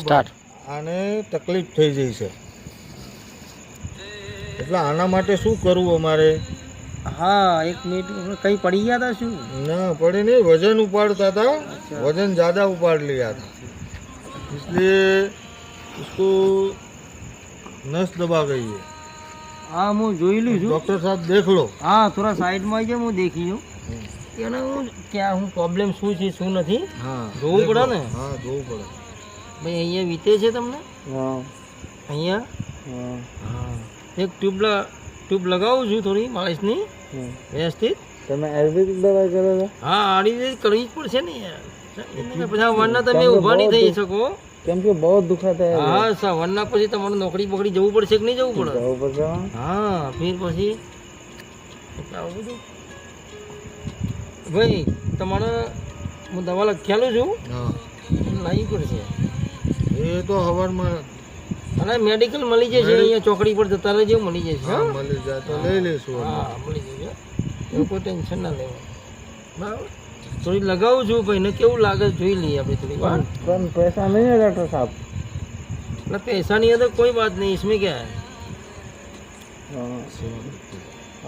Start. આને તકલીફ થઈ જઈ છે, એટલે આના માટે શું કરવું અમારે? હા, એક મિનિટ. કઈ પડી ગયા હતા શું? ના पड़े नहीं, वजन उपाड़ता था, वजन ज़्यादा उपाड़ लिया था, इसलिए इसको नस दबा गई है. હા, હું જોઈ લઉં છું. डॉक्टर साहब देख लो. હા, થોડા સાઈડમાં આવી જાઓ, હું દેખી લઉં એને. હું ક્યાં હું પ્રોબ્લેમ શું છે શું નથી हाँ જોવું પડે ને. हाँ જોવું પડે. ભાઈ અહીંયા વીતે છે તમને? અહીંયા એક ટ્યુબ લગાવું છું, થોડી માલિશની વ્યવસ્થિત. તમે આયુર્વેદિક દવાઈ કરો છો? હા, આયુર્વેદિક કરવી જ પડશે ને યાર. પછી વરના તમે ઊભા નહીં થઈ શકો. કેમ કે બહુ દુખાતા है. હા સા, વરના પછી તમારે નોકરી પકડી જવું પડશે કે નહીં જવું પડે? જવું પડશે. હા, ફીર પછી આવું બધું. ભાઈ તમારે હું દવા લખ્યાલું છું, હા લાવવી પડશે. એ તો હવારમાં અને મેડિકલ મળી જશે અહીંયા ચોકડી પર જતા રહેજો, મળી જશે. હા મળી જાય તો લઈ લઈશું. હા, મળી જશે, એવું કોઈ ટેન્શન ના લેવા. બરાબર, થોડી લગાવું છું ભાઈ ને, કેવું લાગે જોઈ લઈએ આપણે થોડી વાર. પણ પૈસા નહીં है डॉक्टर साहब. मतलब पैसा नहीं है तो कोई बात नहीं, इसमें क्या है.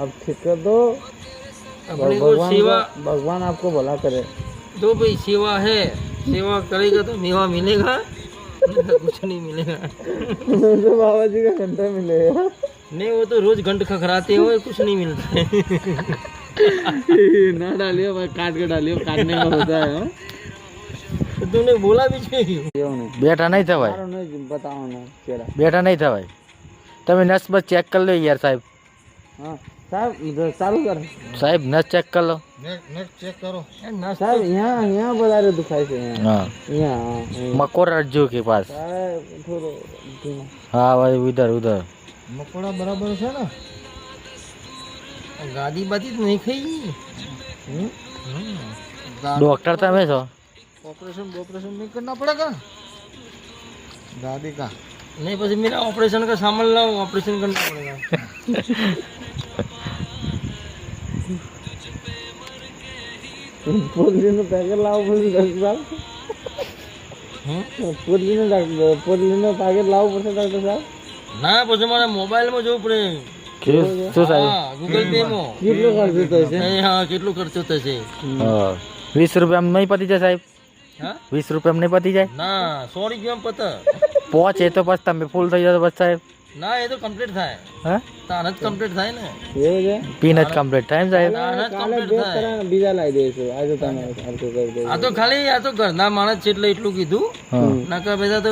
अब ठीक कर दो. अपने को सेवा, भगवान आपको भला करे. तो भाई सेवा है, सेवा करेगा तो मेवा मिलेगा, नहीं तो कुछ नहीं मिलेगा. तो बाबा जी का घंटा मिलेगा. नहीं, वो तो रोज घंट खखराते हो, कुछ नहीं मिलता है. ना डालियो भाई, काट के डालियो, काटने का होता है. तो तुमने बोला भी क्यों? બેઠા નહીં થવાય, बताओ ना चेहरा. બેઠા નહીં થવાય. તમે નસ બસ ચેક કરી લો યાર સાહેબ. हाँ साहब चालू कर. સાહેબ નસ ચેક કરી લો. नेक्स्ट चेक करो. साहब यहाँ यहाँ बता दुखाई से हाँ, यहाँ मकोर रज्जू के पास. थोड़ो हाँ भाई, उधर उधर. मकोड़ा बराबर है ना. गादी बादी तो नहीं खाई. डॉक्टर તમે છો? ऑपरेशन नहीं करना पड़ेगा. दादी का नहीं, बस मेरा ऑपरेशन का सामान लाओ, ऑपरेशन करना पड़ेगा. पोलिनो पैकेट लाओ बोली डॉक्टर साहब. पोलिनो पैकेट लाओ પડશે ડોક્ટર સાહેબ. ના, પછી મારા મોબાઈલમાં જોવું પડે. શું સાહેબ? હા, ગૂગલ પે માં કેટલો ખર્ચો થશે? હા, કેટલો ખર્ચો થશે? હા, 20 રૂપિયામાં નહીં પતી જાય સાહેબ? હા, 20 રૂપિયામાં નહીં પતી જાય? ના, 100 રૂપિયામાં પતે. પહોંચે તો બસ તમે ફૂલ થઈ જાવ તો બસ સાહેબ. ના, એ તો કમ્પ્લીટ થાય. હા, તાન જ કમ્પ્લીટ થાય ને. એવું છે. પીન જ કમ્પ્લીટ થાય ને સાહેબ. તાન જ કાલે કમ્પ્લીટ બે થાય. કરા બીજા લાવી દઈશું. આજે તમે સરખું કરી દઈશું. આ તો ખાલી આ તો ઘરના માણસ છે એટલે એટલું કીધું. હા. નકર બધા તો